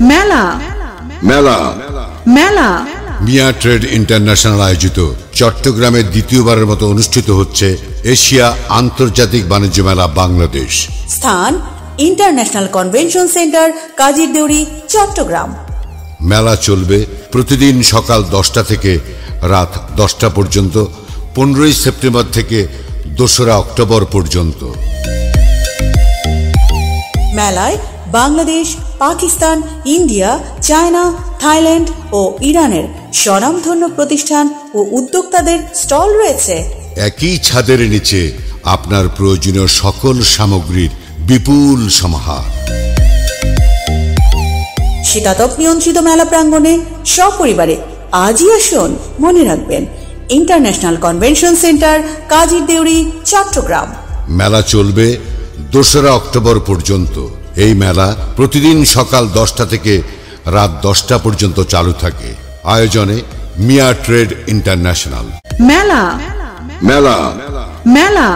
মেলা মেলা মেলা মিয়া ট্রেড ইন্টারন্যাশনাল আয়োজিত চট্টগ্রামে দ্বিতীয়বারের মতো অনুষ্ঠিত হচ্ছে এশিয়া আন্তর্জাতিক বাণিজ্য মেলা বাংলাদেশ। স্থান ইন্টারন্যাশনাল কনভেনশন সেন্টার, কাজীর দেউরি, চট্টগ্রাম। মেলা চলবে প্রতিদিন সকাল 10টা থেকে রাত 10টা পর্যন্ত, 15ই সেপ্টেম্বর থেকে 2রা অক্টোবর পর্যন্ত। মেলায় Bangladesh, Pakistan, India, China, Thailand ও ইরানের স্বনামধন্য প্রতিষ্ঠান ও উদ্যোক্তাদের স্টল রয়েছে। একই ছাদের নিচে আপনার প্রয়োজনীয় সকল সামগ্রীর বিপুল সমাহার। শীতাতপ নিয়ন্ত্রিত মেলা প্রাঙ্গণে সপরিবারে আজই আসুন। মনে রাখবেন, ইন্টারন্যাশনাল কনভেনশন সেন্টার, কাজীর দেউরি, চট্টগ্রাম। মেলা চলবে 2রা অক্টোবর পর্যন্ত। এই মেলা প্রতিদিন সকাল 10টা থেকে রাত 10টা পর্যন্ত চালু থাকে। আয়োজনে মিয়া ট্রেড ইন্টারন্যাশনাল। মেলা মেলা মেলা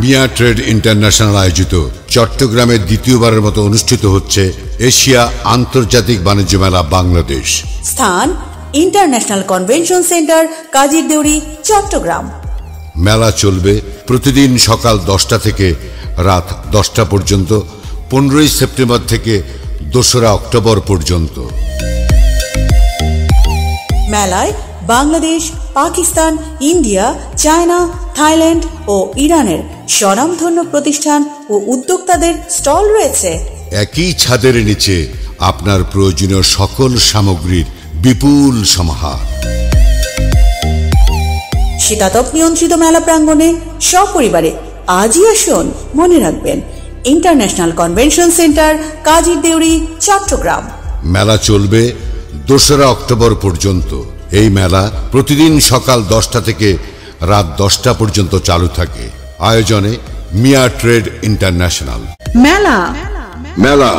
মিয়া ট্রেড ইন্টারন্যাশনাল আয়োজিত চট্টগ্রামে দ্বিতীয়বারের মতো অনুষ্ঠিত হচ্ছে এশিয়া আন্তর্জাতিক বাণিজ্য মেলা বাংলাদেশ। স্থান ইন্টারন্যাশনাল কনভেনশন সেন্টার, কাজীর দেউরি, চট্টগ্রাম। মেলা চলবে প্রতিদিন সকাল 10টা থেকে রাত 10টা পর্যন্ত, 15ই সেপ্টেম্বর থেকে 2রা অক্টোবর পর্যন্ত। মেলায় Bangladesh, Pakistan, India, China, Thailand ও ইরানের স্বনামধন্য প্রতিষ্ঠান ও উদ্যোক্তাদের স্টল রয়েছে। একই ছাদের নিচে আপনার প্রয়োজনীয় সকল সামগ্রীর বিপুল সমাহার। শীতাতপ নিয়ন্ত্রিত মেলা প্রাঙ্গণে সপরিবারে আজই আসুন। মনে রাখবেন, ইন্টারন্যাশনাল কনভেনশন সেন্টার, কাজীর দেউরি, চট্টগ্রাম। মেলা চলবে 2রা অক্টোবর পর্যন্ত। এই মেলা প্রতিদিন সকাল 10টা থেকে রাত 10টা পর্যন্ত চালু থাকে। আয়োজনে মিয়া ট্রেড ইন্টারন্যাশনাল। মেলা মেলা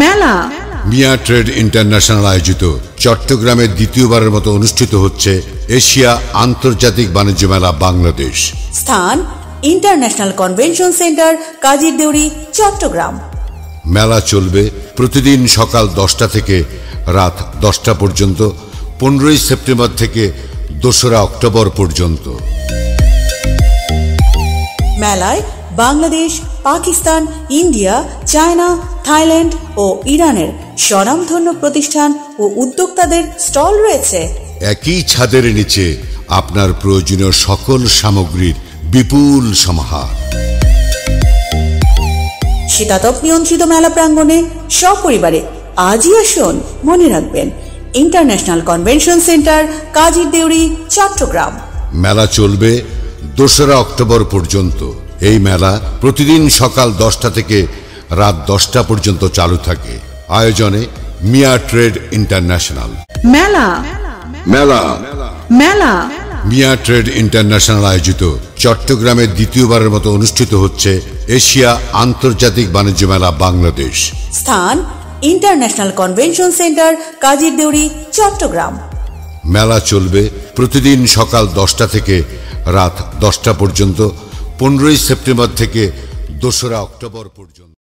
মেলা মিয়া ট্রেড ইন্টারন্যাশনাল আয়োজিত চট্টগ্রামে দ্বিতীয়বারের মতো অনুষ্ঠিত হচ্ছে এশিয়া আন্তর্জাতিক বাণিজ্য মেলা বাংলাদেশ। স্থান ইন্টারন্যাশনাল কনভেনশন সেন্টার, কাজীর দেউরি, চট্টগ্রাম। মেলা চলবে প্রতিদিন সকাল 10টা থেকে রাত 10টা পর্যন্ত, 15ই সেপ্টেম্বর থেকে 2রা অক্টোবর পর্যন্ত। মেলায় Bangladesh, Pakistan, India, China, Thailand ও ইরানের স্বনামধন্য প্রতিষ্ঠান ও উদ্যোক্তাদের স্টল রয়েছে। একই ছাদের নিচে আপনার প্রয়োজনীয় সকল সামগ্রীর বিপুল সমাহার। শীতাতপ নিয়ন্ত্রিত মেলা প্রাঙ্গণে সপরিবারে আজই আসুন। মনে রাখবেন, ইন্টারন্যাশনাল কনভেনশন সেন্টার, কাজীর দেউরি, চট্টগ্রাম। মেলা চলবে 2রা অক্টোবর পর্যন্ত। এই মেলা প্রতিদিন সকাল 10টা থেকে রাত 10টা পর্যন্ত চালু থাকে। আয়োজনে মিয়া ট্রেড ইন্টারন্যাশনাল। মেলা মেলা মেলা মিয়া ট্রেড ইন্টারন্যাশনাল আয়োজিত চট্টগ্রামে দ্বিতীয়বারের মতো অনুষ্ঠিত হচ্ছে এশিয়া আন্তর্জাতিক বাণিজ্য মেলা বাংলাদেশ। স্থান ইন্টারন্যাশনাল কনভেনশন সেন্টার, কাজীর দেউরি, চট্টগ্রাম। মেলা চলবে প্রতিদিন সকাল 10টা থেকে রাত 10টা পর্যন্ত, 15ই সেপ্টেম্বর থেকে 2রা অক্টোবর পর্যন্ত।